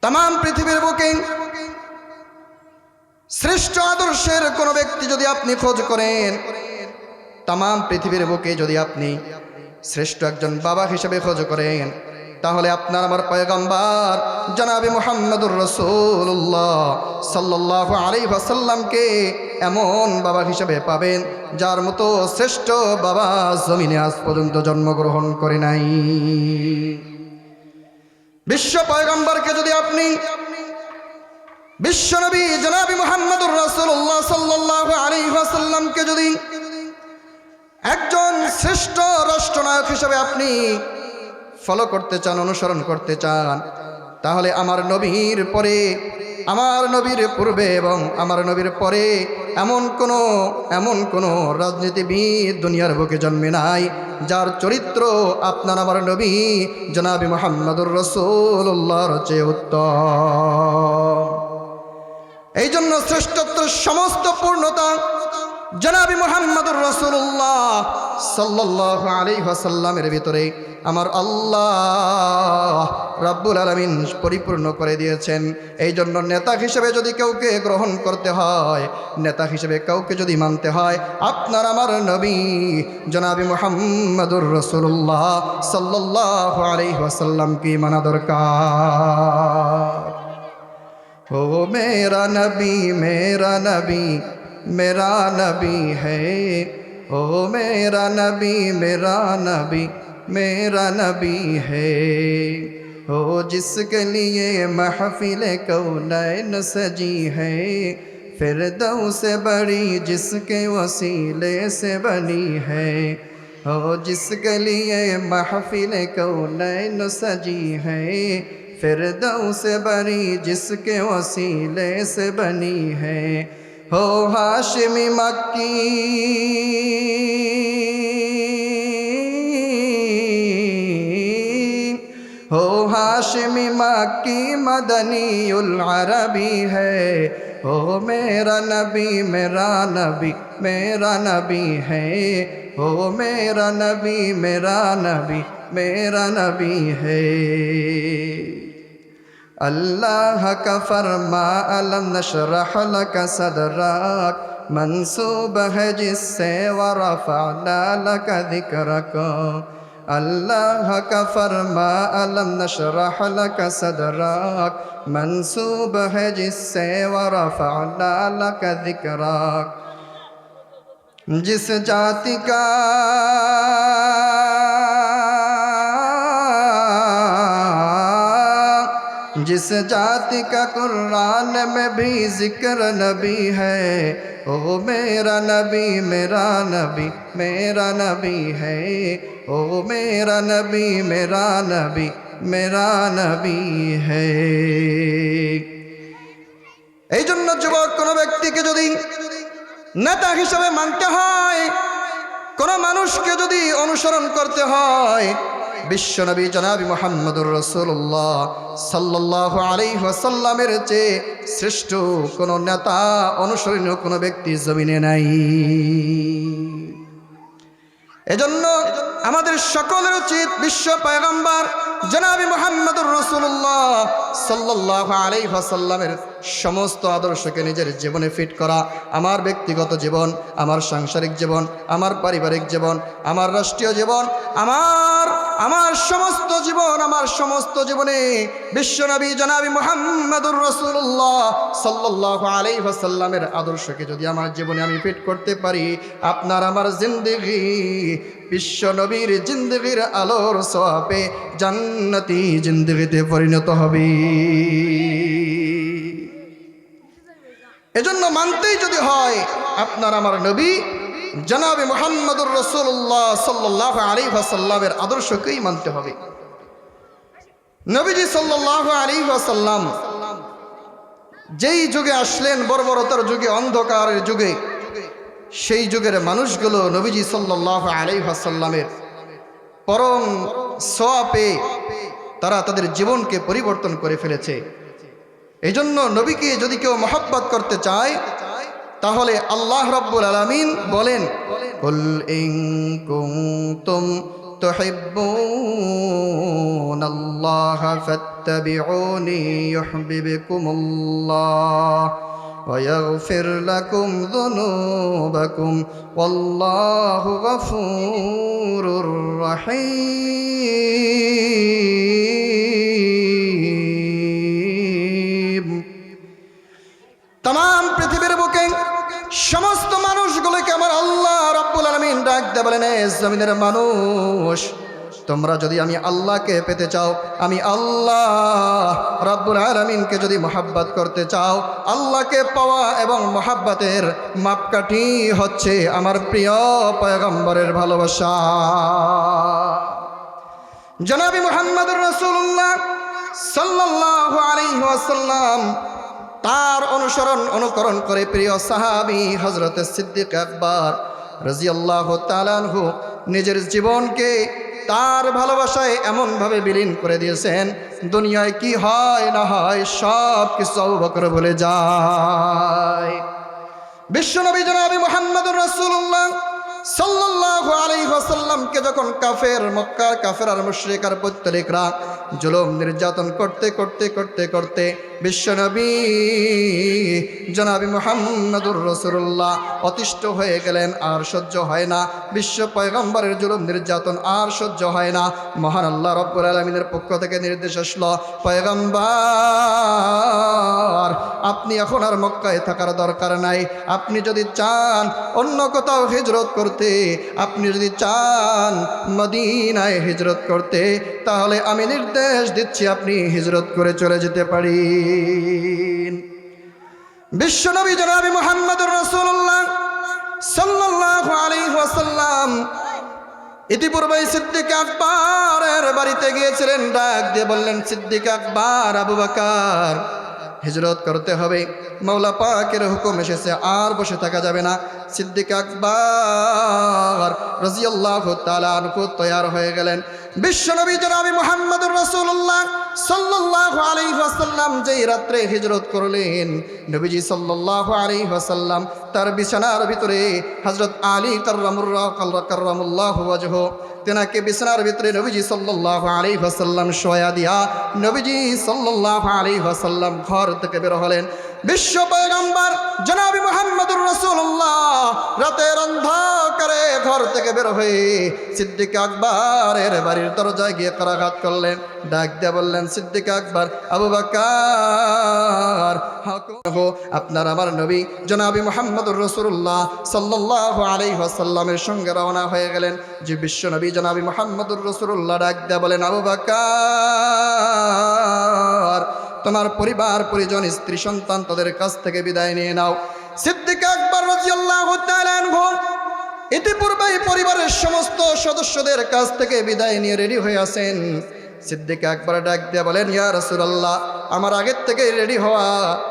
तमाम पृथिवीर बुके श्रेष्ठ आदर्शेर कोनो व्यक्ति यदि आपनि खोज करें तमाम पृथिवीर बुके यदि आपनि श्रेष्ठ एकजन बाबा हिसेबे खोज करें ताहले आपनार आमार पयगम्बर जनाबे मुहम्मदुर रसूलुल्लाह सल्लल्लाहु आलैहि वसल्लम के एमन बाबा हिसेबे पाबेन जार मतो श्रेष्ठ बाबा जमीने आज पर्यन्त जन्मग्रहण करे नाई। विश्व पयगम्बर के यदि आपनि विश्व नबी जनाबे मुहम्मदुर रसूलुल्लाह सल्लल्लाहु आलैहि वसल्लम के यदि एकजन श्रेष्ठ राष्ट्रनायक हिसेबे आपनि फलो करते चान अनुसरण करते चान ताहले आमार नबीर परे आमार नबीर पूर्वे एवं आमार नबीर परे एमन कोनो राजनीतिविद दुनियार बुके जन्मे नाई जार चरित्र आपनार आमार नबी जनाबे मुहम्मदुर रसूलुल्लाहर चेये उत्तम। এই জন্য শ্রেষ্ঠত্বের সমস্ত পূর্ণতা জনাবি মুহাম্মদুর রাসূলুল্লাহ সাল্লাল্লাহু আলাইহি ওয়াসাল্লামের ভিতরে আমার আল্লাহ রাব্বুল আলামিন পরিপূর্ণ করে দিয়েছেন। এই জন্য নেতা হিসেবে যদি কাউকে গ্রহণ করতে হয়, নেতা হিসেবে কাউকে যদি মানতে হয়, আপনার আমার নবী জনাবি মুহাম্মদুর রাসূলুল্লাহ সাল্লাল্লাহু আলাইহি ওয়াসাল্লামকে মানা দরকার। ओ मेरा नबी मेरा नबी मेरा नबी है, ओ मेरा नबी मेरा नबी मेरा नबी है, ओ जिसके लिए महफिल कौनैन सजी है, फिरदौस से बड़ी जिसके वसीले से बनी है, ओ जिसके लिए महफिल कौनैन सजी है, फिरदौस से बड़ी जिसके वसीले से बनी है, हो हाशिमी मक्की हो हाशिमी मक्की मदनी उल अरबी है, हो मेरा नबी मेरा नबी मेरा नबी है, हो मेरा नबी मेरा नबी मेरा नबी है। अल्लाह का फरमा अलम नशरह लक सदरक मंसूब है जिससे वरफ़अना लक ज़िक्रक, अल्लाह का फरमा अलम नशरह लक सदरक मंसूब है जिससे वरफ़अना लक ज़िक्रक। जिस जाति का जिस जाति का कुरान में भी जिक्र नबी है, ओ मेरा नबी मेरा नबी मेरा नबी है, ओ मेरा नबी मेरा नबी मेरा नबी है। এই জন্য যুবক কোনো ব্যক্তিকে যদি নেতা হিসেবে মানতে হয়, কোনো মানুষকে যদি অনুসরণ করতে হয়, বিশ্ব নবী জনাবি মুহাম্মদুর রাসূলুল্লাহ সাল্লাল্লাহু আলাইহি ওয়াসাল্লামের চেয়ে শ্রেষ্ঠ কোনো নেতা অনুসরণীয় কোনো ব্যক্তি জমিনে নাই। এজন্য আমাদের সকলের উচিত বিশ্ব পয়গম্বর জনাবি মুহাম্মদুর রাসূলুল্লাহ সাল্লাল্লাহু আলাইহি ওয়াসাল্লামের সমস্ত আদর্শকে নিজের জীবনে ফিট করা। আমার ব্যক্তিগত জীবন, আমার সাংসারিক জীবন, আমার পারিবারিক জীবন, আমার রাষ্ট্রীয় জীবন, আমার সমস্ত জীবনে বিশ্বনবী জনাবি মুহাম্মদুর রাসূলুল্লাহ সাল্লাল্লাহু আলাইহি ওয়াসাল্লামের আদর্শকে যদি আমার জীবনে আমি ফিট করতে পারি, আপনার আমার জিন্দেগি বিশ্ব নবীর জিন্দেগির আলোর ছোঁয়াপে জান্নাতি জিন্দেগিতে পরিণত হবে। এজন্য মানতেই যদি হয় আপনার আমার নবী জনাবে মুহাম্মদুর রাসূলুল্লাহ সাল্লাল্লাহু আলাইহি ওয়াসাল্লামের আদর্শকেই মানতে হবে। নবীজি সাল্লাল্লাহু আলাইহি ওয়াসাল্লাম যেই যুগে আসলেন, বর্বরতার যুগে, অন্ধকারের যুগে, সেই যুগের মানুষগুলো নবীজি সাল্লাল্লাহু আলাইহি ওয়াসাল্লামের পরম ছোঁয়াপে তারা তাদের জীবনকে পরিবর্তন করে ফেলেছে। এই জন্য নবীকে যদি কেউ মহব্বত করতে চায় তাহলে আল্লাহ রাব্বুল আলামিন বলেন, কুল ইন কুনতুম তুহিব্বুনাল্লাহা ফাত্তাবিউনি ইউহিব্বুকুমুল্লাহ ويغفر لكم ذنوبكم والله غفور رحيم तमाम পৃথিবীর বুকে সমস্ত মানুষগুলোকে আমার আল্লাহ রাব্বুল আলামিন ডাক দিয়ে বলেন, এ জমিনের মানুষ, তোমরা যদি আমি আল্লাহকে পেতে চাও, আমি আল্লাহ রাব্বুল আলামিনকে যদি মহব্বত করতে চাও, আল্লাহকে পাওয়া এবং মহব্বতের মাপকাঠি হচ্ছে আমার প্রিয় পয়গম্বরের ভালোবাসা। জনাবি মুহাম্মদুর রাসূলুল্লাহ সাল্লাল্লাহু আলাইহি ওয়াসাল্লাম তার অনুকরণ করে প্রিয় সাহাবী হযরত সিদ্দিক আকবর রাদিয়াল্লাহু তাআলা আনহু নিজের জীবনকে তার ভালোবাসায় এমনভাবে বিলীন করে দিয়েছেন, দুনিয়ায় কি হয় না হয় সব কিছু আবু বকর বলে যায়। বিশ্বনবী জনাবি মুহাম্মদুর রাসূলুল্লাহ সাল্লাল্লাহু আলাইহি ওয়াসাল্লামকে যখন মক্কার কাফের আর মুশরিক আর পৌত্তলিকরা জুলুম নির্যাতন করতে করতে করতে করতে বিশ্বনবী জনাবি মুহাম্মদুর রাসূলুল্লাহ অতিষ্ঠ হয়ে গেলেন, আর সহ্য হয় না, বিশ্ব পয়গম্বরের জুলুম নির্যাতন আর সহ্য হয় না। মহান আল্লাহ রব্বুল আলামিনের পক্ষ থেকে নির্দেশ আসলো, পয়গম্বর আপনি এখন আর মক্কায় থাকার দরকার নাই, আপনি যদি চান অন্য কোথাও হিজরত করতে, আপনি যদি চান মদিনায় হিজরত করতে, তাহলে আমি নির্দেশ দিচ্ছি আপনি হিজরত করে চলে যেতে পারেন। বিশ্বনবী জনাবি মুহাম্মদুর রাসূলুল্লাহ সাল্লাল্লাহু আলাইহি ওয়াসাল্লাম ইতিপূর্বে সিদ্দিক আকবরের বাড়িতে গিয়েছিলেন, ডাক দিয়ে বললেন, সিদ্দিক আকবর, আবু বকর, হিজরত করতে হবে, মাওলা পাকের হুকুম এসেছে, আর বসে থাকা যাবে না। সিদ্দিক আকবর রাদিয়াল্লাহু তাআলা আনহু তৈয়ার হয়ে গেলেন। বিশ্বনবী জনাবি মুহাম্মদুর রাসূলুল্লাহ সাল্লাল্লাহু আলাইহি ওয়াসাল্লাম যেই রাত্রে হিজরত করলেন, নবীজি সাল্লাল্লাহু আলাইহি ওয়াসাল্লাম তার বিছানার ভিতরে হযরত আলী কাররামুল্লাহু ওয়াজহু তেনাকে বিছানার ভিতরে নবীজি সাল্লাল্লাহু আলাইহি ওয়াসাল্লাম শোয়া দিয়া নবীজি সাল্লাল্লাহু আলাইহি ওয়াসাল্লাম ঘর থেকে বের হলেন। বিশ্ব পয়গম্বর জনাবি মুহাম্মদুর রাসূলুল্লাহ রাতের অন্ধকারে ঘর থেকে বের হয়ে সিদ্দিক আকবরের বাড়ির দরজায় গিয়ে করাঘাত করলেন, ডাক দিয়ে বললেন, সিদ্দিক আকবর, আবু বকর, আপনার আমার নবী জনাবি মুহাম্মদুর রাসূলুল্লাহ সাল্লাল্লাহু আলাইহি ওয়াসাল্লামের সঙ্গে রওনা হয়ে গেলেন। যে বিশ্ব নবী জনাবি মুহাম্মদুর রাসূলুল্লাহ ডাক দিয়ে বলেন, আবু বকর, তোমার পরিবার পরিজন স্ত্রী সন্তান তাদের কাছ থেকে বিদায় নিয়ে নাও। সিদ্দিক আকবর রাদিয়াল্লাহু তাআলা আনহু ইতিপূর্বেই পরিবারের সমস্ত সদস্যদের কাছ থেকে বিদায় নিয়ে রেডি হয়ে আছেন। সিদ্দিক আকবর ডাক দিয়ে বলেন, ইয়া রাসূলুল্লাহ, আমার আগের থেকে রেডি হওয়া,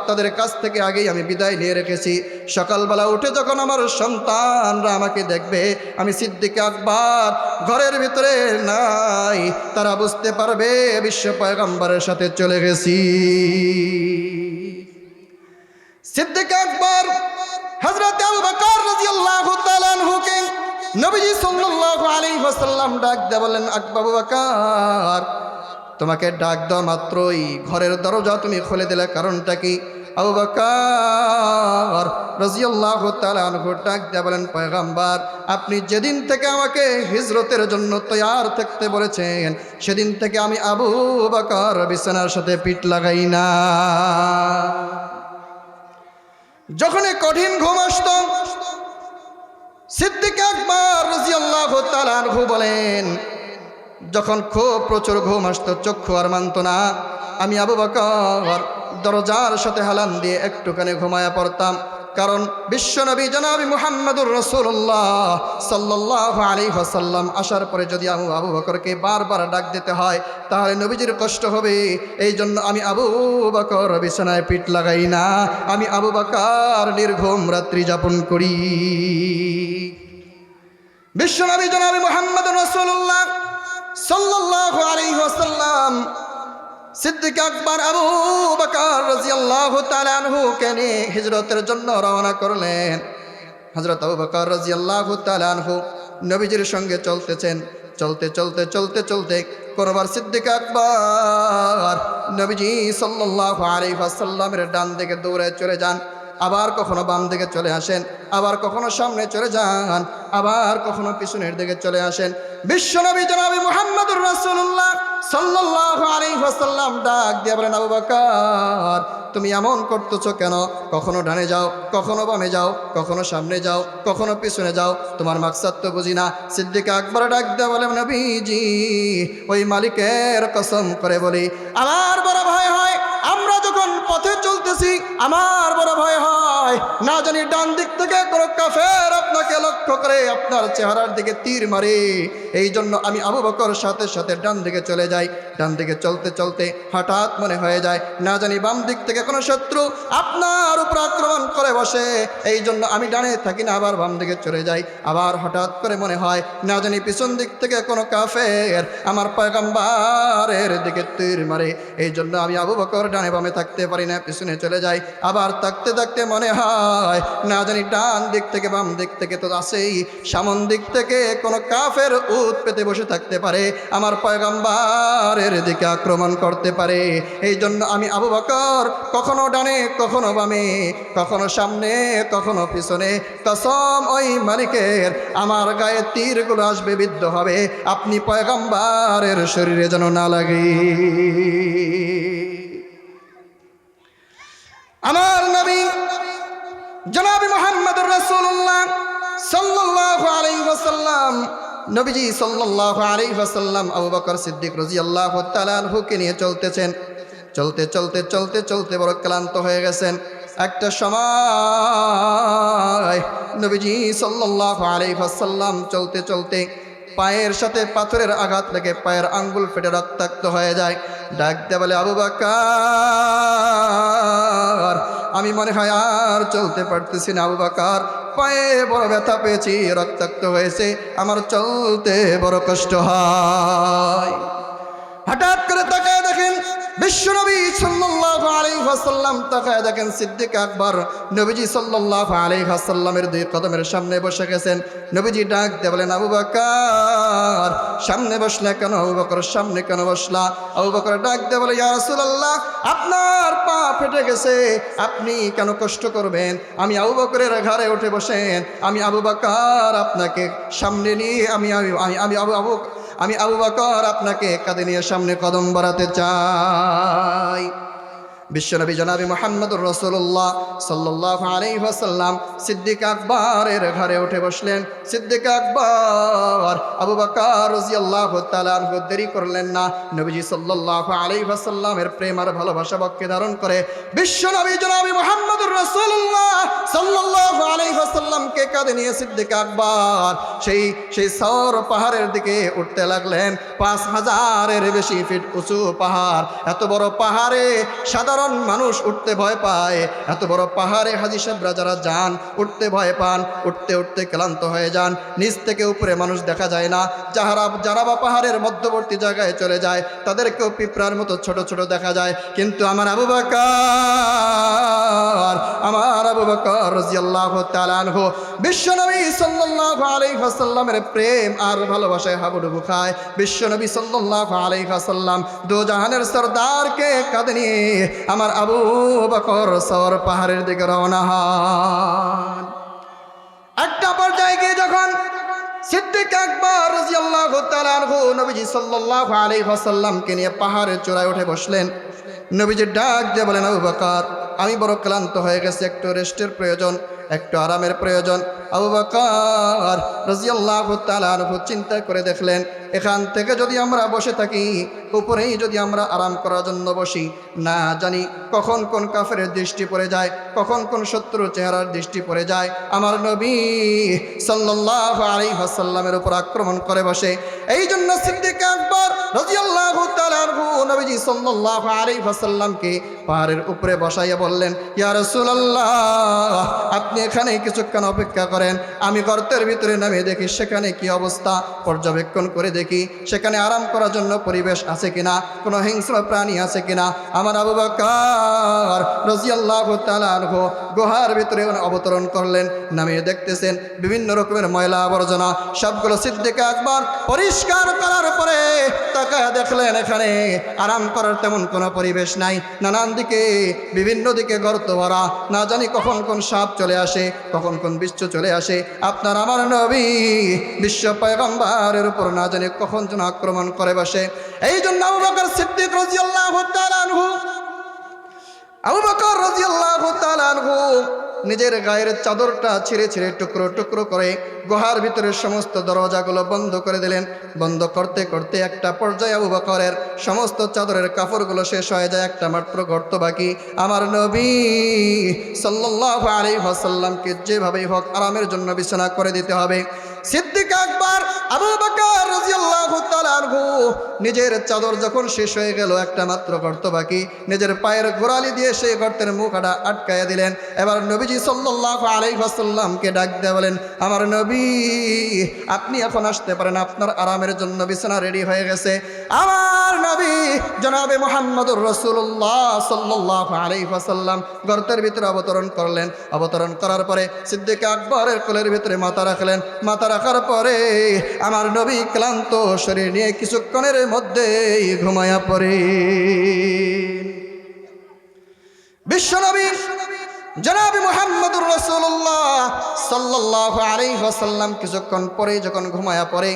তাদের কাছ থেকে আগেই আমি বিদায় নিয়ে রেখেছি। সকালবেলা উঠে যখন আমার সন্তানরা আমাকে দেখবে আমি সিদ্দিক আকবর ঘরের ভিতরে নাই, তারা বুঝতে পারবে বিশ্ব পয়গম্বরের সাথে চলে গেছি। সিদ্দিক আকবর হযরত আবু বকর রাদিয়াল্লাহু তাআলা আনহুকে নবীজি সাল্লাল্লাহু আলাইহি ওয়াসাল্লাম ডাক দিয়ে বলেন, আবু বকর, তোমাকে ডাক দেওয়া মাত্রই ঘরের দরজা তুমি খুলে দিলে, কারণটা কি? আবু বকর রাদিয়াল্লাহু তাআলা আনহু ডাক দিয়ে বলেন, পয়গম্বর, আপনি যেদিন থেকে আমাকে হিজরতের জন্য তৈয়ার থাকতে বলেছেন, সেদিন থেকে আমি আবু বকর বিছানার সাথে পিঠ লাগাই না। যখনই কঠিন ঘুম আসত, সিদ্দিক আকবর রাদিয়াল্লাহু তাআলা আনহু বলেন, যখন খুব প্রচুর ঘুম আসতো, চক্ষু আর মানত না, আমি আবু বকর দরজার সাথে হালান দিয়ে একটুখানি ঘুমায়া পড়তাম। কারণ বিশ্বনবী জনাবি মুহাম্মদুর রাসূলুল্লাহ সাল্লাল্লাহু আলাইহি ওয়াসাল্লাম আসার পরে যদি আবু বকরকে বারবার ডাক দিতে হয় তাহলে নবীজির কষ্ট হবে। এই জন্য আমি আবু বকর বিছানায় পিঠ লাগাই না, আমি আবু বকর নির্ঘুম রাত্রি যাপন করি। বিশ্বনবী জনাবি মুহাম্মদুর রাসূলুল্লাহ সাল্লাল্লাহু আলাইহি ওয়াসাল্লাম সিদ্দিক আকবর আবু বকর রাদিয়াল্লাহু তাআলা আনহু কে হিজরতের জন্য রওনা করলেন। হযরত আবু বকর রাদিয়াল্লাহু তাআলা আনহু নবীজির সঙ্গে চলতেছেন। চলতে চলতে চলতে চলতে কোনবার সিদ্দিক আকবর নবীজি সাল্লাল্লাহু আলাইহি ওয়াসাল্লামের ডান দিকে দৌড়ে চলে যান, আবার কখনো বাম দিকে চলে আসেন, আবার কখনো সামনে চলে যান, আবার কখনো পিছনের দিকে চলে আসেন। বিশ্বনবী জনাবে মুহাম্মদুর রাসূলুল্লাহ সাল্লাল্লাহু আলাইহি ওয়াসাল্লাম ডাক দিয়ে বলেন, আবু বকর তুমি এমন করতেছো কেন? কখনো ডানে যাও, কখনো বামে যাও, কখনো সামনে যাও, কখনো পিছনে যাও, তোমার মাকসাদ তো বুঝি না। সিদ্দিক আকবর ডাক দিয়ে বলেন, নবীজি ওই মালিকের কসম করে বলি আমার বড় ভয় হয়, আমরা যখন পথে চলতেছি আমার বড় ভয় হয় না জানি ডান দিক থেকে কোনো কাফের আপনাকে লক্ষ্য করে আপনার চেহারার দিকে তীর মারে। এই জন্য আমি আবু বকর সাথে সাথে ডান দিকে চলে যাই। ডান দিকে চলতে চলতে হঠাৎ মনে হয়ে যায় না জানি বাম দিক থেকে কোনো শত্রু আপনার উপর আক্রমণ করে বসে, এই জন্য আমি ডানে থাকি না, আবার বাম দিকে চলে যাই। আবার হঠাৎ করে মনে হয় না জানি পিছন দিক থেকে কোনো কাফের আমার পয়গম্বরের দিকে তীর মারে, এই জন্য আমি আবু বকর ডানে বামে থাকতে পারি না, পিছনে চলে যাই। আবার থাকতে থাকতে মনে হয় না জানি ডান দিক থেকে বাম দিক থেকে তো আছেই, সামন দিক থেকে কোনো কাফের উত পেতে বসে থাকতে পারে, আমার পয়গম্বরের দিকে আক্রমণ করতে পারে। এই জন্য আমি আবু বকর কখনো ডানে কখনো বামে, কখনো সামনে কখনো পিছনে, কসম ওই মালিকের আমার গায়ে তীরগুলো আসবে, বিদ্ধ হবে, আপনি পয়গম্বরের শরীরে যেন না লাগে। আমার নবী জনাবে মুহাম্মদুর রাসূলুল্লাহ সাল্লাল্লাহু আলাইহি ওয়াসাল্লাম নবীজি সাল্লাল্লাহু আলাইহি ওয়াসাল্লাম আবু বকর সিদ্দিক রাদিয়াল্লাহু তাআলা আনহুকে নিয়ে চলতেছেন। চলতে চলতে চলতে চলতে বড় ক্লান্ত হয়ে গেছেন। একটা সময় নবীজি সাল্লাল্লাহু আলাইহি ওয়াসাল্লাম চলতে চলতে পায়ের সাথে পাথরের আঘাত লেগে পায়ের আঙ্গুল ফেটে রক্তাক্ত হয়ে যায়। ডাক দিয়ে বলে, আবু বকর আমি মনে হয় আর চলতে পারতেছি না, আবু বকর পায়ে বড় ব্যথা পেয়েছি, রক্তাক্ত হয়েছে, আমার চলতে বড় কষ্ট হয়। হঠাৎ করে তাকায় দেখেন বিশ্বনবী সাল্লাল্লাহু আলাইহি ওয়াসাল্লাম, তাকায় দেখেন সিদ্দিক আকবর নবীজি সাল্লাল্লাহু আলাইহি ওয়াসাল্লামের দুই কদমের সামনে বসে গেছেন। নবীজি ডাক দিয়ে বলেন, আবু বকর সামনে বসলে কেন? আবু বকর সামনে কেন বসলা? আবু বকর ডাক দিয়ে বলে, ইয়া রাসূলুল্লাহ আপনার পা ফেটে গেছে, আপনি কেন কষ্ট করবেন? আমি আবু বকরের ঘাড়ে উঠে বসেন, আমি আবু বকর আপনাকে সামনে নিয়ে আমি আবু বকর আপনাকে কাঁধে নিয়ে সামনে কদম বাড়াতে চাই। বিশ্বনবী জনাবে মুহাম্মদুর রাসূলুল্লাহ সাল্লাল্লাহু আলাইহি ওয়াসাল্লাম সিদ্দিক আকবরের ঘরে উঠে বসলেন। সিদ্দিক আকবর আবু বকর রাদিয়াল্লাহু তাআলা আনহু দেরি করলেন না। নবীজি সাল্লাল্লাহু আলাইহি ওয়াসাল্লামের প্রেম আর ভালোবাসা বক্ষে ধারণ করে বিশ্বনবী জনাবে মুহাম্মদুর রাসূলুল্লাহ সাল্লাল্লাহু আলাইহি ওয়াসাল্লামকে কাঁধে নিয়ে সিদ্দিক আকবর সেই সওর পাহাড়ের দিকে উঠতে লাগলেন। 5000-এর বেশি ফিট উঁচু পাহাড়। এত বড় পাহাড়ে সাধারণ মানুষ উঠতে ভয় পায়, এত বড় পাহাড়ে হাজী সাহেবরা যারা যান উঠতে ভয় পান, উঠতে উঠতে ক্লান্ত হয়ে যান, নিচ থেকে উপরে মানুষ দেখা যায় না। যারা বা পাহাড়ের মধ্যবর্তী জায়গায় চলে যায় তাদেরকেও পিঁপড়ার মতো ছোট ছোট দেখা যায়। কিন্তু আমার আবু বকর রাদিয়াল্লাহু তাআলা আনহু বিশ্বনবী সাল্লাল্লাহু আলাইহি ওয়াসাল্লামের প্রেম আর ভালোবাসায় হাবুডুবু খায়। বিশ্বনবী সাল্লাল্লাহু আলাইহি ওয়াসাল্লাম দো জাহানের সরদারকে কাঁধে নিয়ে আমার আবু বকর সওর পাহাড়ের দিকে রওনা হন। একটা পর্যায়ে গিয়ে যখন সিদ্দিক আকবর রাদিয়াল্লাহু তাআলা আনহু নবীজি সাল্লাল্লাহু আলাইহি ওয়াসাল্লামকে নিয়ে পাহাড়ের চূড়ায় উঠে বসলেন, নবীজি ডাক দিয়ে বলেন, আবু বকর আমি বড় ক্লান্ত হয়ে গেছি, একটু রেস্টের প্রয়োজন, একটু আরামের প্রয়োজন। আবু বকর রাদিয়াল্লাহু তাআলা আনহু চিন্তা করে দেখলেন, এখান থেকে যদি আমরা বসে থাকি, উপরেই যদি আমরা আরাম করার জন্য বসি, না জানি কখন কোন কাফেরের দৃষ্টি পড়ে যায়, কখন কোন শত্রুর চেহারার দৃষ্টি পড়ে যায়, আমার নবী সাল্লাল্লাহু আলাইহি ওয়াসাল্লামের উপর আক্রমণ করে বসে। এই জন্য সিদ্দিক আকবর রাদিয়াল্লাহু তাআলা আনহু নবীজি সাল্লাল্লাহু আলাইহি ওয়াসাল্লামকে পাহাড়ের উপরে বসাইয়া বললেন, ইয়া রাসূলুল্লাহ আপনি এখানে কিছুক্ষণ অপেক্ষা করেন, আমি গর্তের ভিতরে নামে দেখি সেখানে কি অবস্থা, পর্যবেক্ষণ করে দেখি সেখানে আরাম করার জন্য পরিবেশ আছে কিনা, কোনো হিংস্র প্রাণী আছে কিনা। আমার আবু বকর রাদিয়াল্লাহু তাআলা আনহু গুহার ভিতরে অবতরণ করলেন, নামিয়ে দেখতেছেন বিভিন্ন রকমের ময়লা আবর্জনা সব সবগুলো সিদ্দিক আকবর পরিষ্কার করার পরে তাকায় দেখলেন এখানে আরাম করার তেমন কোনো পরিবেশ নাই, নানান দিকে বিভিন্ন দিকে গর্ত ভরা, না জানি কখন কোন সাপ চলে আসে, কখন কোন বিচ্ছু চলে আসে। আপনার আমার নবী বিশ্ব পয়গম্বরের উপর না জানি কখন যেন আক্রমণ করে বসে। এই জন্য আবু বকর সিদ্দিক রাদিয়াল্লাহু তাআলা আনহু নিজের গায়ের চাদরটা ছিঁড়ে ছিঁড়ে টুকরো টুকরো করে গুহার ভিতরের সমস্ত দরজাগুলো বন্ধ করে দিলেন। বন্ধ করতে করতে একটা পর্যায়ে আবু বকরের সমস্ত চাদরের কাপড়গুলো শেষ হয়ে যায়, একটা মাত্র গর্ত বাকি। আমার নবী সাল্লাল্লাহু আলাইহি ওয়াসাল্লামকে যেভাবেই হোক আরামের জন্য বিছানা করে দিতে হবে। সিদ্দিক আকবর আবু বকর রাদিয়াল্লাহু তাআলা আনহু নিজের চাদর যখন শেষ হয়ে গেল, একটা মাত্র গর্ত বাকি, নিজের পায়ের গোড়ালি দিয়ে সেই গর্তের মুখটা আটকাইয়া দিলেন। এবার নবীজি সাল্লাল্লাহু আলাইহি ওয়াসাল্লামকে ডাক দিয়ে বলেন, আমার নবী আপনি এখন আসতে পারেন, আপনার আরামের জন্য বিছানা রেডি হয়ে গেছে। আমার নবী জনাবে মুহাম্মদুর রাসূলুল্লাহ সাল্লাল্লাহু আলাইহি ওয়াসাল্লাম গর্তের ভিতরে অবতরণ করলেন। অবতরণ করার পরে সিদ্দিক আকবরের কোলের ভিতরে মাথা রাখলেন। মাথা রাখার পরে আমার নবী ক্লান্ত শরীর নিয়ে কিছুক্ষণের মধ্যেই ঘুমায়া পড়ে। বিশ্বনবী জনাবে মুহাম্মদুর রাসূলুল্লাহ সাল্লাল্লাহু আলাইহি ওয়াসাল্লাম কিছুক্ষণ পরে যখন ঘুমায়া পড়ে,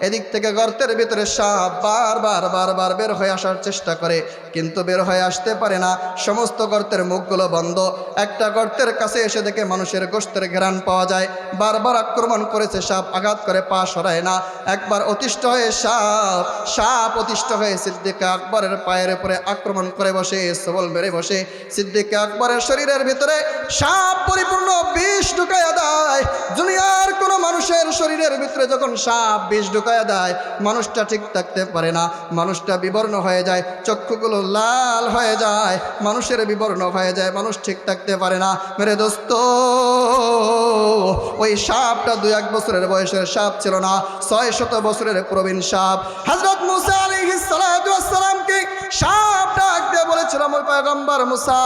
এদিক থেকে গর্তের ভিতরে সাপ বারবার বের হয়ে আসার চেষ্টা করে, কিন্তু বের হয়ে আসতে পারে না। সমস্ত গর্তের মুখগুলো বন্ধ। একটা গর্তের কাছে এসে দেখে মানুষের গোশতের ঘ্রাণ পাওয়া যায়। বারবার আক্রমণ করেছে সাপ, আঘাত করে পা সরায় না। একবার অতিষ্ঠ হয়ে সাপ অতিষ্ঠ হয়ে সিদ্দিক আকবরের পায়ের উপরে আক্রমণ করে বসে, সবল মেরে বসে। সিদ্দিক আকবরের শরীরের ভিতরে সাপ পরিপূর্ণ বিষ ঢুকাইয়া দেয়। দুনিয়ার কোনো মানুষের শরীরের ভিতরে যখন সাপ বিষ ঢুকাইয়া দেয়, মানুষটা ঠিক থাকতে পারে না, মানুষটা বিবর্ণ হয়ে যায়, চক্ষুগুলো লাল হয়ে যায়, মানুষের বিবর্ণ হয়ে যায়, মানুষ ঠিক থাকতে পারে না। মেরে দোস্ত, ওই সাপটা 2-1 বছরের বয়সের সাপ ছিল না, 600 বছরের প্রবীণ সাপ। হযরত মুসা আলাইহিস সালাতু ওয়াস সালামকে সাপ ডাক দিয়ে বলেছিল, ওই পয়গম্বর মুসা,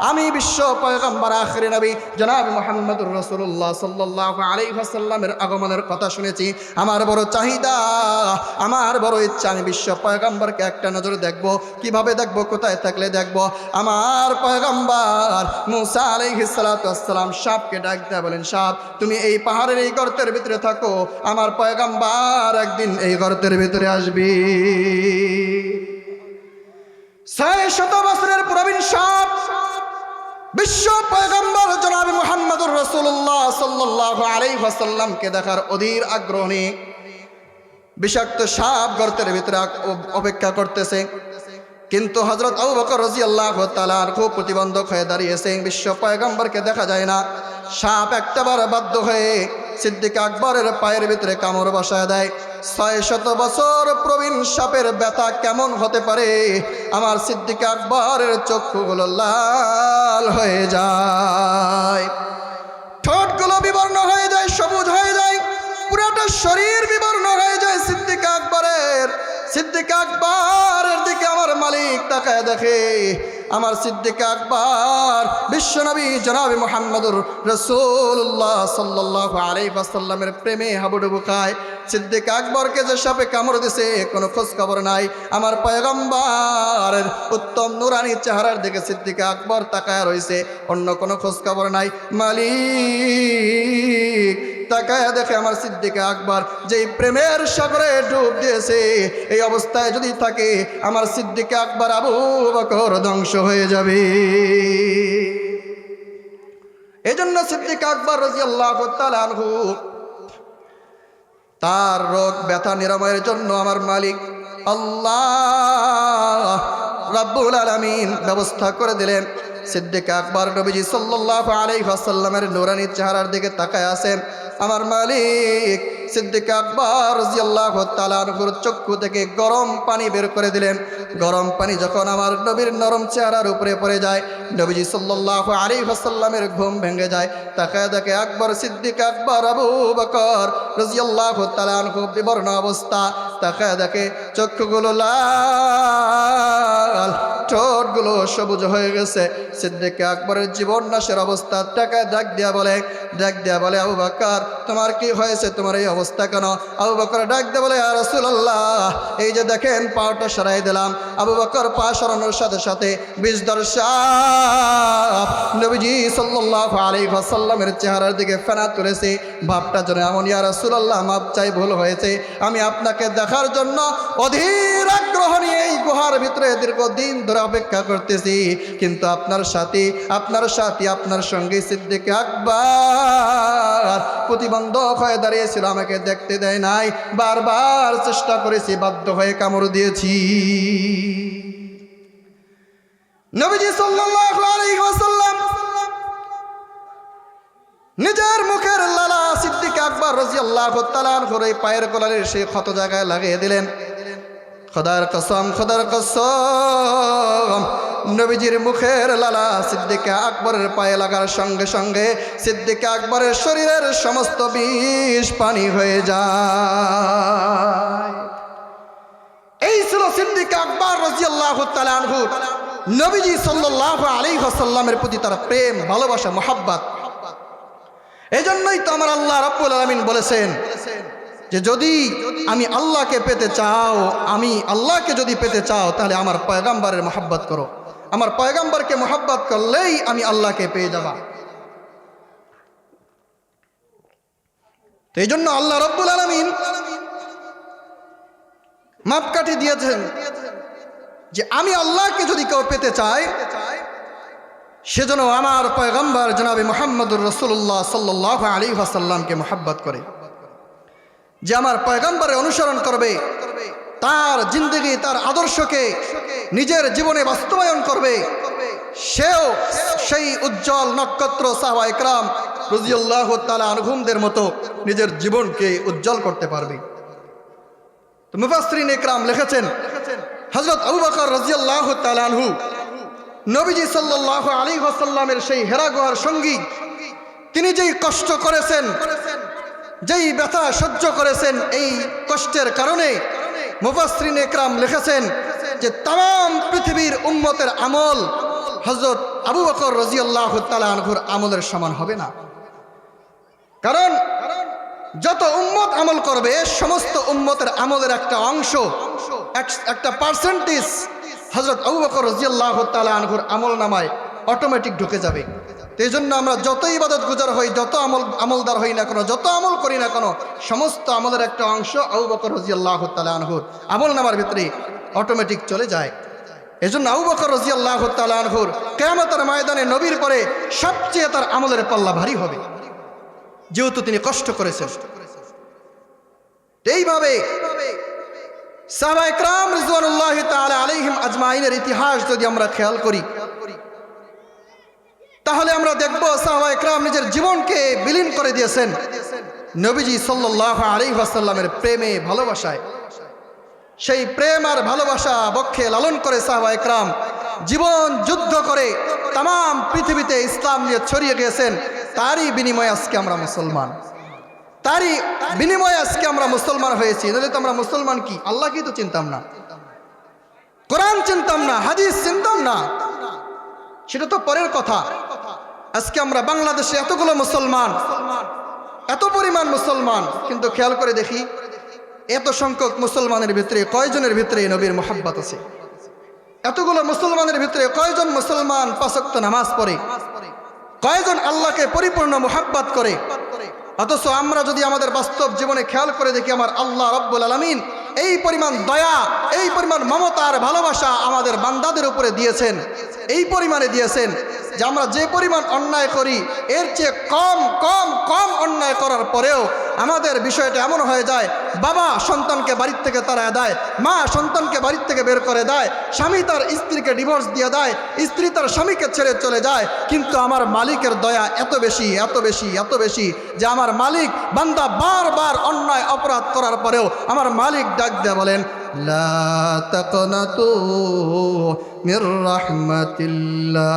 আমি বিশ্ব পয়গম্বর আখিরি নবী জনাব মুহাম্মদুর রাসূলুল্লাহ সাল্লাল্লাহু আলাইহি ওয়াসাল্লামের আগমনের কথা শুনেছি। আমার বড় চাহিদা, আমার বড় ইচ্ছা, আমি বিশ্ব পয়গম্বরকে একটা নজরে দেখব। কিভাবে দেখব? কোথায় থাকলে দেখব? আমার পয়গম্বর মুসা আলাইহিস সালাতু ওয়াস সালাম সাপকে ডাক দিয়ে বলেন, সাপ তুমি এই পাহাড়ের এই গর্তের ভিতরে থাকো, আমার পয়গম্বর একদিন এই গর্তের ভিতরে আসবি। 600 বছরের প্রবীণ সাপ বিশ্ব পয়গম্বর জনাব মুহাম্মদুর রাসূলুল্লাহ সাল্লাল্লাহু আলাইহি ওয়াসাল্লামকে দেখার অধীর আগ্রহ নিয়ে বিষাক্ত সাপ গর্তের ভিতরে অপেক্ষা করতেছে। কিন্তু হযরত আবু বকর রাদিয়াল্লাহু তাআলা খুব প্রতিবন্ধক হয়ে দাঁড়িয়েছে, বিশ্ব পয়গম্বরকে দেখা যায় না। সাপ একটাবার বাধ্য হয়ে সিদ্দিক আকবরের পায়ের ভিতরে কামড় বসায় দেয়। 600 বছর প্রবীণ সাপের ব্যথা কেমন হতে পারে? আমার সিদ্দিক আকবরের চক্ষুগুলো লাল হয়ে যায়, ঠোঁটগুলো বিবর্ণ হয়ে যায়, সবুজ হয়ে যায়, পুরোটা শরীর বিবর্ণ হয়ে যায় সিদ্দিক আকবরের। সিদ্দিক আকবরের দিকে আমার মালিক তাকায় দেখে, আমার সিদ্দিক আকবর বিশ্বনবী জনাবে মুহাম্মদুর রাসূলুল্লাহ সাল্লাল্লাহু আলাইহি ওয়াসাল্লামের প্রেমে হাবুডুবু খায়। সিদ্দিক আকবরকে যে সাপে কামড় দিছে কোনো খোঁজ খবর নাই। আমার পয়গম্বরের উত্তম নুরানি চেহারার দিকে সিদ্দিক আকবর তাকায় রয়েছে, অন্য কোনো খোঁজ খবর নাই। মালিক তাকায় দেখে আমার সিদ্দিক আকবর যেই প্রেমের সাগরে ডুব দিয়েছে, এই অবস্থায় যদি থাকে আমার সিদ্দিক আকবর আবু বকর ধ্বংস হয়ে যাবে। এজন্য সিদ্দিক আকবর রাদিয়াল্লাহু তাআলা আনহু তার রোগ ব্যথা নিরাময়ের জন্য আমার মালিক আল্লাহ রাব্বুল আলামিন ব্যবস্থা করে দিলেন। সিদ্দিক আকবর নবীজি সাল্লাল্লাহু আলাইহি ওয়াসাল্লামের নূরানি চেহারার দিকে তাকায় আছেন। আমার মালিক সিদ্দিক আকবর রাদিয়াল্লাহু তাআলা আনহুর চক্ষু থেকে গরম পানি বের করে দিলেন। গরম পানি যখন আমার নবীর নরম চেহারার উপরে পড়ে যায়, নবীজি সাল্লাল্লাহু আলাইহি ওয়াসাল্লামের ঘুম ভেঙে যায়। তাকায় দেখে আকবর সিদ্দিক আকবর আবু বকর রাদিয়াল্লাহু তাআলা আনহু বিবর্ণ অবস্থা। তাকায় দেখে চক্ষুগুলো লাল, ঠোঁটগুলো সবুজ হয়ে গেছে। সিদ্দিক আকবরের জীবন নাশের অবস্থা টাকা ডাক দিয়া বলে আবু বকর তোমার কি হয়েছে, তোমার এই অবস্থা কেন? আবু বকর ডাক দিয়ে বলে ইয়া রাসূলুল্লাহ, এই যে দেখেন পাটা সরাই দিলাম। আবু বকর পা সরানোর সাথে সাথে বিষধর সাপ নবীজি সাল্লাল্লাহু আলাইহি ওয়াসাল্লামের চেহারার দিকে ফেনা তুলেছে। ভাবটা যেন এমন, ইয়া রাসূলুল্লাহ মাপ চাই, ভুল হয়েছে, আমি আপনাকে দেখার জন্য অধীর আগ্রহ নিয়ে এই গুহার ভিতরে দীর্ঘদিন ধরে অপেক্ষা করতেছি, কিন্তু আপনার সাথী আপনার সঙ্গে সিদ্দিক আকবর প্রতিবন্ধক হয়ে দাঁড়িয়েছিল, আমাকে দেখতে দেয় নাই, বারবার চেষ্টা করেছি, বাধ্য হয়ে কামড় দিয়েছি। নবীজি সাল্লাল্লাহু আলাইহি ওয়াসাল্লাম নিজের মুখের লালা সিদ্দিক আকবর রাদিয়াল্লাহু তাআলা আনহুর এই পায়ের কোলালের সেই ক্ষত জায়গায় লাগিয়ে দিলেন। খোদার কসম নবীজির মুখের লালা সিদ্দিক আকবরের পায়ে লাগার সঙ্গে সঙ্গে সিদ্দিক আকবরের শরীরের সমস্ত বিষ পানি হয়ে যায়। এই ছিল সিদ্দিক আকবর রাদিয়াল্লাহু তাআলা আনহু, নবীজি সাল্লাল্লাহু আলাইহি ওয়াসাল্লামের প্রতি তার প্রেম, ভালোবাসা, মহব্বত। এই জন্যই তো আমার আল্লাহ রাব্বুল আলামিন বলেছেন যে যদি আমি আল্লাহকে পেতে চাও, আমি আল্লাহকে যদি পেতে চাও, তাহলে আমার পয়গম্বরের মহব্বত করো। আমার পয়গম্বরকে মহব্বত করলেই আমি আল্লাহকে পেয়ে যাবা। তো এই জন্য আল্লাহ রাব্বুল আলামিন মাপকাঠি দিয়েছেন যে আমি আল্লাহকে যদি কেউ পেতে চাই, সেজন্য আমার পয়গম্বর জনাবে মুহাম্মদুর রাসূলুল্লাহ সাল্লাল্লাহু আলাইহি ওয়াসাল্লামকে মহব্বত করে, যে আমার পয়গম্বরের অনুসরণ করবে, তার জিন্দেগি, তার আদর্শকে নিজের জীবনে বাস্তবায়ন করবে, সেও সেই উজ্জ্বল নক্ষত্র সাহাবায়ে কেরাম রাদিয়াল্লাহু তাআলা আনহুমদের মতো নিজের জীবনকে উজ্জ্বল করতে পারবে। তো মুফাসসিরিনে কেরাম লিখেছেন, হযরত আবু বকর রাদিয়াল্লাহু তাআলা আনহু নবীজি সাল্লাল্লাহু আলাইহি ওয়াসাল্লামের সেই হেরা গুহার সঙ্গী, তিনি যেই কষ্ট করেছেন, যেই ব্যথা সহ্য করেছেন, এই কষ্টের কারণে মুফাসসিরিনে কেরাম লিখেছেন যে তাম পৃথিবীর উম্মতের আমল হযরত আবু বকর রাদিয়াল্লাহু তাআলা আনহুর আমলের সমান হবে না। কারণ যত উম্মত আমল করবে, সমস্ত উম্মতের আমলের একটা অংশ, একটা পার্সেন্টেজ হযরত আবু বকর রাদিয়াল্লাহু তাআলা আনহুর আমল নামায় অটোমেটিক ঢুকে যাবে। এই জন্য আমরা যত ইবাদত গুজার হই, যত আমলদার হই না কেন, যত আমল করি না কেন, সমস্ত আমলের একটা অংশ আবু বকর রাদিয়াল্লাহু তাআলা আনহুর আমল নামার ভিতরে অটোমেটিক চলে যায়। এই জন্য আবু বকর রাদিয়াল্লাহু তাআলা আনহুর কিয়ামতের ময়দানে নবীর পরে সবচেয়ে তার আমলের পাল্লা ভারী হবে, যেহেতু তিনি কষ্ট করেছেন। এইভাবে সাহাবায়ে কেরাম রিজওয়ানুল্লাহি তাআলা আলাইহিম আজমাইনের ইতিহাস যদি আমরা খেয়াল করি, তাহলে আমরা দেখব সাহাবায়ে কেরাম নিজের জীবনকে বিলীন করে দিয়েছেন নবীজি সাল্লাল্লাহু আলাইহি ওয়াসাল্লামের প্রেমে, ভালোবাসায়। সেই প্রেম আর ভালোবাসা বক্ষে লালন করে সাহাবায়ে কেরাম জীবন যুদ্ধ করে তাম পৃথিবীতে ইসলাম নিয়ে ছড়িয়ে গিয়েছেন। তারই বিনিময়ে আজকে আমরা মুসলমান, তারই বিনিময়ে আজকে আমরা মুসলমান হয়েছি। নাহলে তো আমরা মুসলমান কি, আল্লাহকেই তো চিনতাম না, কোরআন চিনতাম না, হাদিস চিনতাম না, সেটা তো পরের কথা। আজকে আমরা বাংলাদেশে এতগুলো মুসলমান, এত পরিমাণ মুসলমান, কিন্তু খেয়াল করে দেখি এত সংখ্যক মুসলমানের ভিতরে কয়জনের ভিতরে নবীর মোহাব্বত আছে? এতগুলো মুসলমানের ভিতরে কয়জন মুসলমান পাঁচ ওয়াক্ত নামাজ পড়ে? কয়জন আল্লাহকে পরিপূর্ণ মোহাব্বত করে? অথচ আমরা যদি আমাদের বাস্তব জীবনে খেয়াল করে দেখি, আমার আল্লাহ রাব্বুল আলামিন এই পরিমাণ দয়া, এই পরিমাণ মমতার ভালোবাসা আমাদের বান্দাদের উপরে দিয়েছেন, এই পরিমাণে দিয়েছেন যে আমরা যে পরিমাণ অন্যায় করি, এর চেয়ে কম কম কম অন্যায় করার পরেও আমাদের বিষয়টা এমন হয়ে যায়, বাবা সন্তানকে বাড়ির থেকে তাড়ায় দেয়, মা সন্তানকে বাড়ির থেকে বের করে দেয়, স্বামী তার স্ত্রীকে ডিভোর্স দিয়ে দেয়, স্ত্রী তার স্বামীকে ছেড়ে চলে যায়। কিন্তু আমার মালিকের দয়া এত বেশি, এত বেশি, এত বেশি যে আমার মালিক, বান্দা বারবার অন্যায় অপরাধ করার পরেও আমার মালিক ডাক দেয়া বলেন, লা তাকনাতু মির রাহমাতিল্লাহ,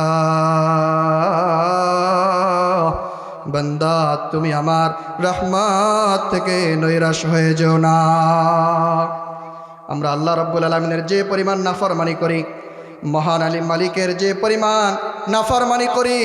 বান্দা তুমি আমার রহমত থেকে নৈরাশ হয়ে যেও না। আমরা আল্লাহ রাব্বুল আলামিনের যে পরিমাণ নাফরমানি করি, মহান আলী মালিকের যে পরিমাণ নাফরমানি করি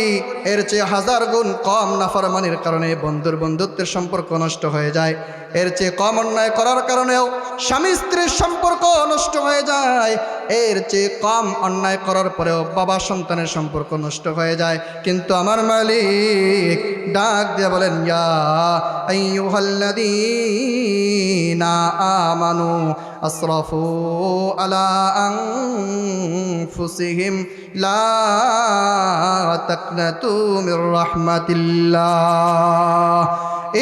এর চেয়ে 1000 গুণ কম নাফরমানির কারণে বন্ধুর বন্ধুত্বের সম্পর্ক নষ্ট হয়ে যায়। এর চেয়ে কম অন্যায় করার কারণেও স্বামী স্ত্রীর সম্পর্ক নষ্ট হয়ে যায়। এর চেয়ে কম অন্যায় করার পরেও বাবা সন্তানের সম্পর্ক নষ্ট হয়ে যায়। কিন্তু আমার মালিক ডাক দিয়ে বলেন, ইয়া আইয়ুহাল্লাযীনা আমানু আসরাফু আলা আনফুসিহিম লা তাকনাতু মির রাহমাতিল্লাহ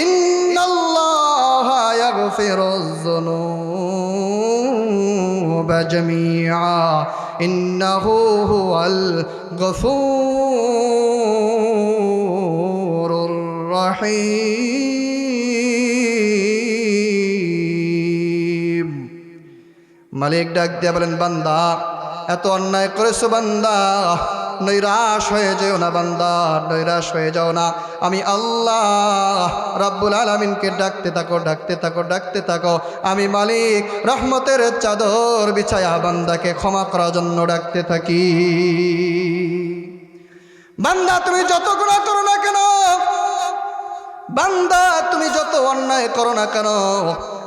ইন্নাল্লাহা ইয়াগফিরুয যুনুবা জামিআ ইন্নাহু হুয়াল গফুরুর রহিম। মালিক ডাক দিয়ে বলেন, বান্দা এত অন্যায় করেছো বান্দা, নৈরাশ হয়ে যেও না বান্দা, নৈরাশ হয়ে যাও না। আমি আল্লাহ রাব্বুল আলামিনকে ডাকতে থাকো, ডাকতে থাকো, ডাকতে থাকো। আমি মালিক রহমতের চাদর বিছায়া বান্দাকে ক্ষমা করার জন্য ডাকতে থাকি। বান্দা তুমি যত গুনাহ করো না কেন, বান্দা তুমি যত অন্যায় করো না কেন,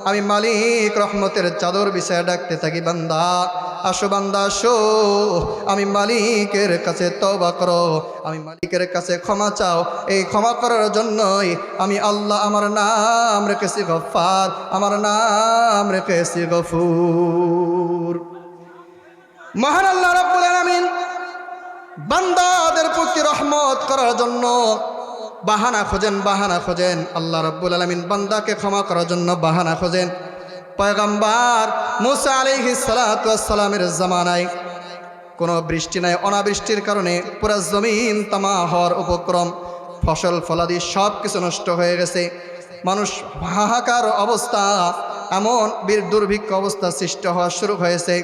আমি মালিক রহমতের চাদর বিছায়া ডাকতে থাকি। বান্দা আসো, বান্দা আসো, আমি মালিকের কাছে তওবা করো, আমি মালিকের কাছে ক্ষমা চাও। এই ক্ষমা করার জন্যই আমি আল্লাহ আমার নাম রেখেছি গফফার, আমার নাম রেখেছি গফুর। মহান আল্লাহ রাব্বুল আলামিন বান্দাদের প্রতি রহমত করার জন্য বাহানা খোঁজেন, বাহানা খোঁজেন। আল্লাহ রাব্বুল আলামিন বান্দাকে ক্ষমা করার জন্য বাহানা খোঁজেন। পয়গম্বর মুসা আলাইহিস সালাতু ওয়াস সালামের জামানায় কোনো বৃষ্টি নাই, অনাবৃষ্টির কারণে পুরো জমিন তামা হওয়ার উপক্রম, ফসল ফলাদি সব কিছু নষ্ট হয়ে গেছে। মানুষ হাহাকার অবস্থা, এমন দুর্ভিক্ষ অবস্থা সৃষ্টি হওয়া শুরু হয়েছে।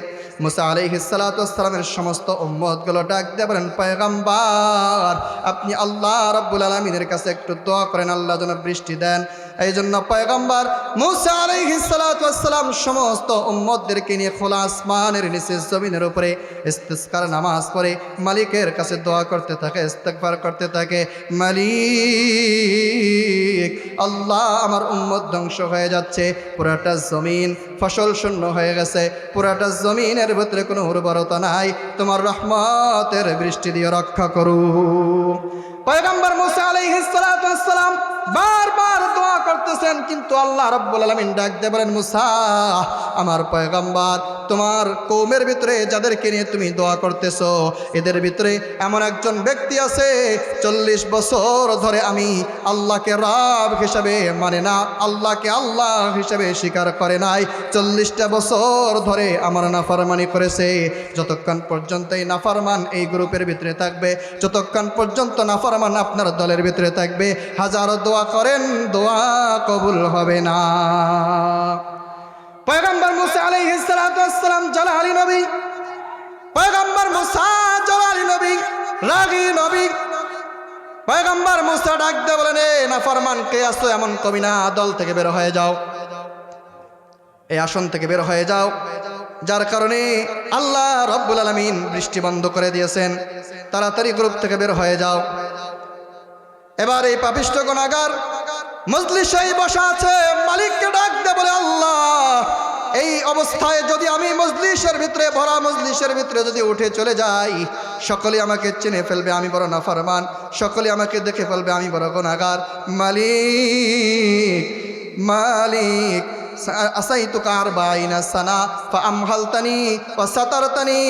মুসা আলাইহিস সালাতু ওয়াস সালামের সমস্ত উম্মতগুলো ডাক দিয়ে বলেন, পয়গম্বর আপনি আল্লাহ রাব্বুল আলামিনের কাছে একটু দোয়া করেন, আল্লাহ যেন বৃষ্টি দেন। এই জন্য পয়গম্বর মুসা আলাইহিস সালাতু ওয়াস সালাম সমস্ত উম্মতদেরকে নিয়ে খোলা আসমানের নিচে জমিনের উপরে ইস্তিসকার নামাজ পড়ে মালিকের কাছে দোয়া করতে থাকে, ইস্তিগফার করতে থাকে। মালিক আল্লাহ আমার উম্মত ধ্বংস হয়ে যাচ্ছে, পুরাটা জমিন ফসল শূন্য হয়ে গেছে, পুরাটা জমিনের ভিতরে কোনো উর্বরতা নাই, তোমার রহমতের বৃষ্টি দিয়ে রক্ষা করু। পয়গম্বর মুসা আলাইহিস সালাতু ওয়াস সালাম বারবার দোয়া করতেছেন, কিন্তু আল্লাহ রাব্বুল আলামিন ডাক দিয়ে বলেন, মুসা আমার পয়গম্বর তোমার কওমের ভিতরে যাদেরকে নিয়ে তুমি দোয়া করতেছো এদের ভিতরে এমন একজন ব্যক্তি আছে 40 বছর ধরে আমি আল্লাহকে রব হিসাবে মানে না, আল্লাহকে আল্লাহ হিসাবে স্বীকার করে নাই, 40টা বছর ধরে আমার নাফরমানি করেছে। যতক্ষণ পর্যন্ত এই নাফরমান এই গ্রুপের ভিতরে থাকবে, যতক্ষণ পর্যন্ত নাফরমান আপনার দলের ভিতরে থাকবে, হাজারো দোয়া করেন দোয়া কবুল হবে না। পয়গম্বর মুসা আলাইহিস সালাতু ওয়াস সালাম জালালি নবী, পয়গম্বর মুসা জালালি নবী, রাগী নবী। পয়গম্বর মুসা ডাক দিয়ে বলেন, এ নাফরমান কে আসো, এমন কবি না, দল থেকে বের হয়ে যাও, এই আসন থেকে বের হয়ে যাও। যার কারণে আল্লাহ রাব্বুল আলামিন বৃষ্টি বন্ধ করে দিয়েছেন, তাড়াতাড়ি গ্রুপ থেকে বের হয়ে যাও। এবার এই পাপিষ্ঠ গুনাহগার মজলিসেই বসা আছে, মালিককে ডাক দিয়ে বলে, আল্লাহ এই অবস্থায় যদি আমি মজলিসের ভিতরে ভরা মজলিসের ভিতরে যদি উঠে চলে যাই, সকলে আমাকে চিনে ফেলবে আমি বড় নাফরমান, সকলে আমাকে দেখে ফেলবে আমি বড় গুনাহগার। মালিক মালিক আসাইতুকা 40 সানা ফাআমহালতানি ওয়া সাতারতানি,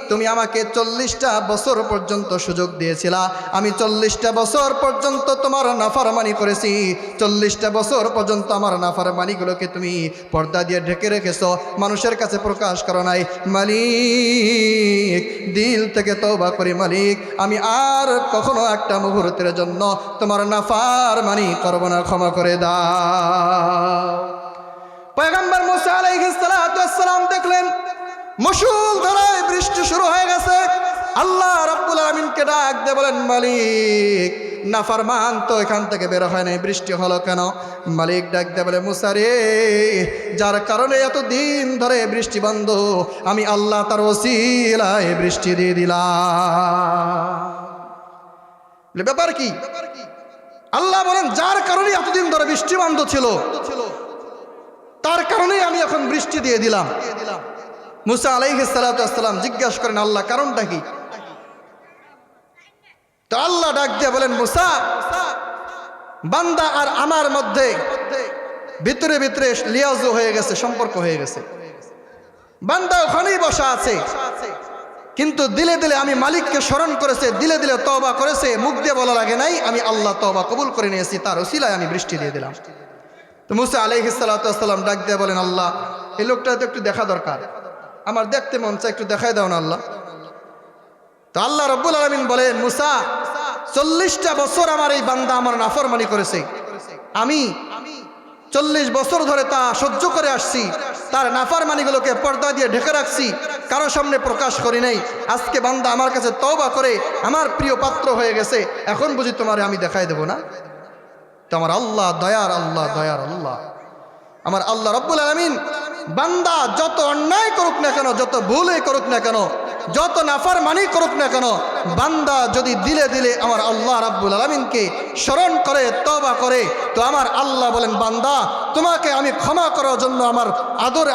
তুমি আমাকে 40টা বছর পর্যন্ত সুযোগ দিয়েছিলা, আমি 40টা বছর পর্যন্ত তোমার নাফরমানি করেছি, 40টা বছর পর্যন্ত আমার নাফরমানিগুলোকে তুমি পর্দা দিয়ে ঢেকে রেখেছো, মানুষের কাছে প্রকাশ করো নাই। মালিক দিল থেকে তওবা করি মালিক, আমি আর কখনো একটা মুহূর্তের জন্য তোমার নাফরমানি করব না, ক্ষমা করে দাও। পয়গম্বর মুসা আলাইহিস সালাতু ওয়াস সালাম দেখলেন মুষলধারায় বৃষ্টি শুরু হয়ে গেছে। আল্লাহ রাব্বুল আলামিনকে ডাক দিয়ে বলেন, মালিক নাফরমান তো এখান থেকে বের হয় নাই, বৃষ্টি হলো কেন? মালিক ডাক দিয়ে বলে, মুসা রে, যার কারণে এতদিন ধরে বৃষ্টি বন্ধ, আমি আল্লাহ তার ওসিলায় বৃষ্টি দিয়ে দিলাম। ব্যাপার কি? আল্লাহ বলেন, যার কারণে এতদিন ধরে বৃষ্টি বন্ধ ছিল, তার কারণেই আমি এখন বৃষ্টি দিয়ে দিলাম। মুসা আলাইহিস সালাতু ওয়াস সালাম জিজ্ঞাসা করেন, আল্লাহ কারণটা কি? তো আল্লাহ ডাক দিয়ে বলেন, মুসা, বান্দা আর আমার মধ্যে ভিতরে ভিতরে লিয়াজু হয়ে গেছে, সম্পর্ক হয়ে গেছে। বান্দা ওখানেই বসা আছে, কিন্তু দিলে দিলে আমি মালিককে স্মরণ করেছে, দিলে দিলে তওবা করেছে, মুখ দিয়ে বলা লাগে নাই, আমি আল্লাহ তওবা কবুল করে নিয়েছি, তার ওসিলায় আমি বৃষ্টি দিয়ে দিলাম। তো মুসা আলাইহিস সালাতু ওয়াস সালাম ডাক দিয়ে বলেন, আল্লাহ, এই লোকটা তো একটু দেখা দরকার, আমার দেখতে মন চায়, একটু দেখাই দাও না আল্লাহ। তো আল্লাহ রাব্বুল আলামিন বলেন, মুসা, 40টা বছর আমার এই বান্দা আমার নাফরমানি করেছে, আমি 40 বছর ধরে তা সহ্য করে আসছি, তার নাফরমানিগুলোকে পর্দা দিয়ে ঢেকে রাখছি, কারো সামনে প্রকাশ করি নাই। আজকে বান্দা আমার কাছে তওবা করে আমার প্রিয় পাত্র হয়ে গেছে, এখন বুঝি তোমারে আমি দেখাই দেব না? তো আমার আল্লাহ দয়ার আল্লাহ, দয়ার আল্লাহ, আমার আল্লাহ রাব্বুল আলামিন বান্দা যত অন্যায় করুক না কেন, যত ভুলই করুক না কেন, যত নাফরমানি করুক না কেন, বান্দা যদি দিলে দিলে আমার আল্লাহ রাব্বুল আলামিনকে স্মরণ করে, তওবা করে, তো আমার আল্লাহ বলেন, বান্দা, তোমাকে আমি ক্ষমা করার জন্য আমার আদর,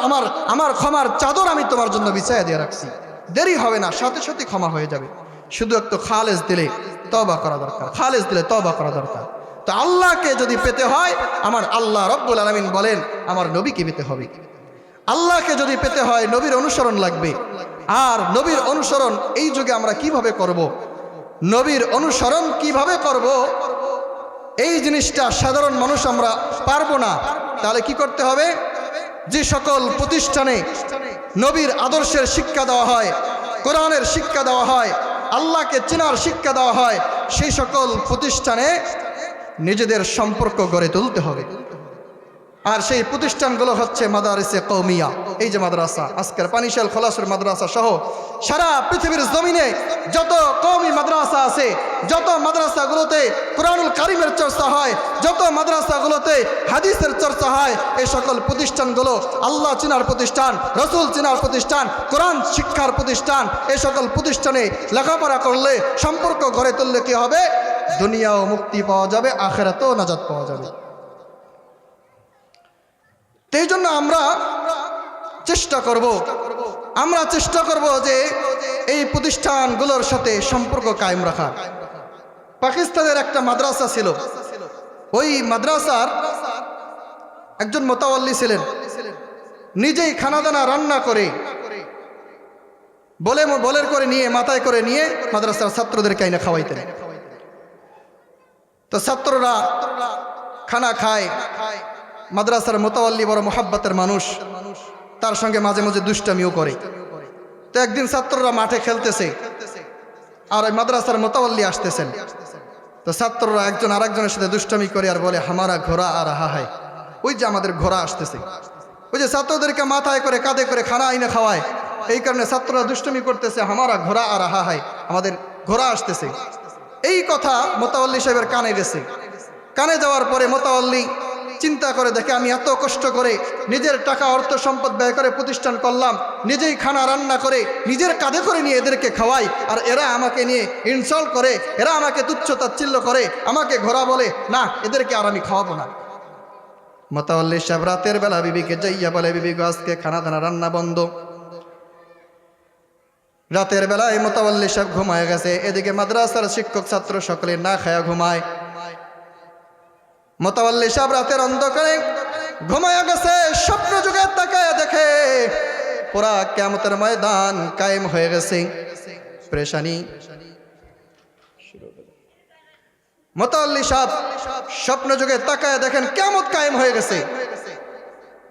আমার ক্ষমার চাদর আমি তোমার জন্য বিছাইয়া দিয়ে রাখছি। দেরি হবে না, সাথে সাথে ক্ষমা হয়ে যাবে। শুধু একটু খালেস দিলে তওবা করা দরকার, খালেস দিলে তওবা করা দরকার। তো আল্লাহকে যদি পেতে হয়, আমার আল্লাহ রাব্বুল আলামিন বলেন, আমার নবীকে পেতে হবে। আল্লাহকে যদি পেতে হয়, নবীর অনুসরণ লাগবে। আর নবীর অনুসরণ এই যুগে আমরা কিভাবে করব? নবীর অনুসরণ কিভাবে করব, এই জিনিসটা সাধারণ মানুষ আমরা পারবো না। তাহলে কি করতে হবে? যে সকল প্রতিষ্ঠানে নবীর আদর্শের শিক্ষা দেওয়া হয়, কোরআনের শিক্ষা দেওয়া হয়, আল্লাহকে চেনার শিক্ষা দেওয়া হয়, সেই সকল প্রতিষ্ঠানে নিজেদের সম্পর্ক গড়ে তুলতে হবে। আর সেই প্রতিষ্ঠানগুলো হচ্ছে মাদারিসে কওমিয়া। এই যে মাদ্রাসা, আজকের পানিশাল খোলাসুর মাদ্রাসা সহ সারা পৃথিবীর জমিনে যত কওমি মাদ্রাসা আছে, যত মাদ্রাসাগুলোতে কোরআনুল কারীমের চর্চা হয়, যত মাদ্রাসাগুলোতে হাদিসের চর্চা হয়, এই সকল প্রতিষ্ঠানগুলো আল্লাহ চিনার প্রতিষ্ঠান, রসুল চিনার প্রতিষ্ঠান, কোরআন শিক্ষার প্রতিষ্ঠান। এই সকল প্রতিষ্ঠানে লেখাপড়া করলে, সম্পর্ক গড়ে তুললে কি হবে? দুনিয়াও মুক্তি পাওয়া যাবে, আখিরাতেও নাজাত পাওয়া যাবে। এই জন্য আমরা চেষ্টা করব যে এই প্রতিষ্ঠানগুলোর সাথে সম্পর্ক কায়েম রাখা। পাকিস্তানের একটা মাদ্রাসা ছিল, ওই মাদ্রাসার একজন মোতাওয়াল্লি ছিলেন, নিজেই খানাদানা রান্না করে বলের করে নিয়ে, মাথায় করে নিয়ে মাদ্রাসার ছাত্রদেরকে আইনা খাওয়াইতেন। তো ছাত্ররা খানা খায়, মাদ্রাসার মোতাওয়াল্লি বড় মোহাব্বতের মানুষ, তার সঙ্গে মাঝে মাঝে দুষ্টামিও করে। তো একদিন ছাত্ররা মাঠে খেলতেছে, আর ওই মাদ্রাসার মোতাওয়াল্লি আসতেছেন। তো ছাত্ররা একজন আরেকজনের সাথে দুষ্টামি করে আর বলে, হামারা ঘোড়া আর রাহা হয়, ওই যে আমাদের ঘোড়া আসতেছে। ওই যে ছাত্রদেরকে মাথায় করে কাঁধে করে খানা আইনে খাওয়ায়, এই কারণে ছাত্ররা দুষ্টামি করতেছে, হামারা ঘোড়া আর রাহা হয়, আমাদের ঘোড়া আসতেছে। এই কথা মোতাওয়াল্লি সাহেবের কানে গেছে। কানে যাওয়ার পরে মোতাওয়াল্লি চিন্তা করে দেখে, আমি এত কষ্ট করে নিজের টাকা অর্থ সম্পদ ব্যয় করে প্রতিষ্ঠান করলাম, নিজেই খানা রান্না করে নিজের কাঁধে করে নিয়ে এদেরকে খাওয়াই, আর এরা আমাকে নিয়ে ইনসাল্ট করে, এরা আমাকে তুচ্ছ তাচ্ছিল্য করে, আমাকে ঘোড়া বলে, না, এদেরকে আর আমি খাওয়াবো না। মোতাওয়াল্লি সাহেব রাতের বেলা বিবিকে যাইয়া বলে, বিবি গো, আজকে খানা দানা রান্না বন্ধ। রাতের বেলায় মোতাওয়াল্লি সাহেব ঘুমায় গেছে, এদিকে মাদ্রাসার শিক্ষক ছাত্র সকলে না খায়া ঘুমায়। মোতাওয়াল্লি সাহেব রাতের অন্ধকারে ঘুমায়া গেছে, স্বপ্ন যুগে তাকায় দেখে পুরা কিয়ামতের ময়দান কায়েম হয়ে গেছে। পেরেশানি। মোতাওয়াল্লি সাহেব স্বপ্ন যুগে তাকায় দেখেন কিয়ামত কায়েম হয়ে গেছে।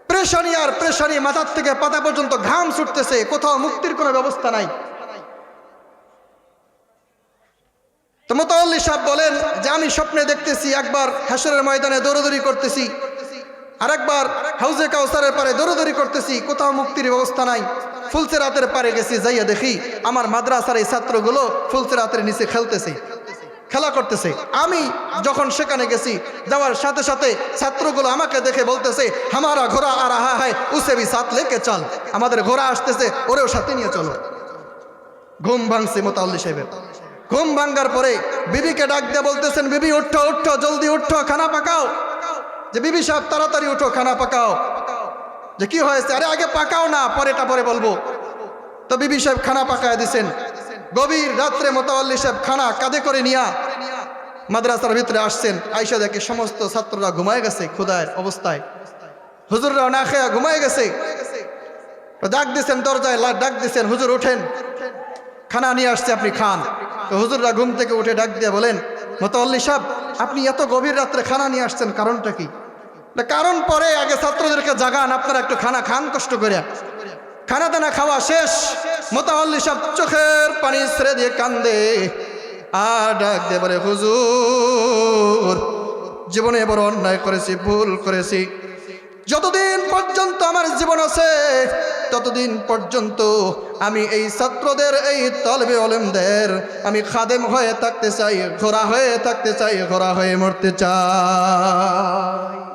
পেরেশানি আর পেরেশানি, মাথার থেকে পাতা পর্যন্ত ঘাম ছুটতেছে, কোথাও মুক্তির কোনো ব্যবস্থা নাই। তো মোতাওয়াল্লি সাহেব বলেন যে, আমি স্বপ্নে দেখতেছি একবার হাসরের ময়দানে দৌড়দৌড়ি করতেছি, আরেকবার হাউজে কাউসারের পারে দৌড়দৌড়ি করতেছি, কোথাও মুক্তির ব্যবস্থা নাই। ফুলসেরাতের পারে গেছি, যাইয়া দেখি আমার মাদ্রাসার এই ছাত্রগুলো ফুলসেরাতের নিচে খেলতেছে। খেলা করতেছে। আমি যখন সেখানে গেছি, যাওয়ার সাথে সাথে ছাত্রগুলো আমাকে দেখে বলতেছে, হামারা ঘোড়া আর রাহা হ্যায় উসে ভি সাথ লেকে চল, আমাদের ঘোড়া আসতেছে, ওরেও সাথে নিয়ে চলো। ঘুম ভাঙছে মোতাল্লি সাহেবের। ঘুম ভাঙ্গার পরে বিবিকে ডাক দিয়ে বলতেছেন, বিবি উঠো উঠো, জলদি উঠো, খানা পাকাও। যে বিবি সাহেব তাড়াতাড়ি উঠো, খানা পাকাও। যে কি হয়েছে? আরে আগে পাকাও না, পরেটা পরে বলবো। তো বিবি সাহেব খানা পাকায় দিছেন। গভীর রাত্রে মোতাওয়াল্লি সাহেব খানা কাঁধে করে নিয়া মাদ্রাসার ভিতরে আসছেন। আয়েশা দেখে সমস্ত ছাত্ররা ঘুমায় গেছে ক্ষুধার অবস্থায়, হুজুররা না খেয়ে ঘুমায় গেছে। ডাক দিছেন, দরজায় ডাক দিছেন, হুজুর উঠেন, খানা নিয়ে আসছে, আপনি খান। তো হুজুররা ঘুম থেকে উঠে ডাক দিয়ে বলেন, মোতাওয়াল্লি সাহেব আপনি এত গভীর রাত্রে খানা নিয়ে আসছেন, কারণটা কি? কারণ পরে আগে ছাত্রদেরকে জাগান, আপনারা একটু খানা খান কষ্ট করে। খানা দানা খাওয়া শেষ, মোতাওয়াল্লি সাহেব চোখের পানি ছেড়ে দিয়ে কান্দে আর ডাক দিয়ে বলে, হুজুর জীবনে বড় অন্যায় করেছি, ভুল করেছি। যতদিন পর্যন্ত আমার জীবন আছে ততদিন পর্যন্ত আমি এই ছাত্রদের, এই তলবে ওলেমদের আমি খাদেম হয়ে থাকতে চাই, ঘোড়া হয়ে থাকতে চাই, ঘোড়া হয়ে মরতে চাই।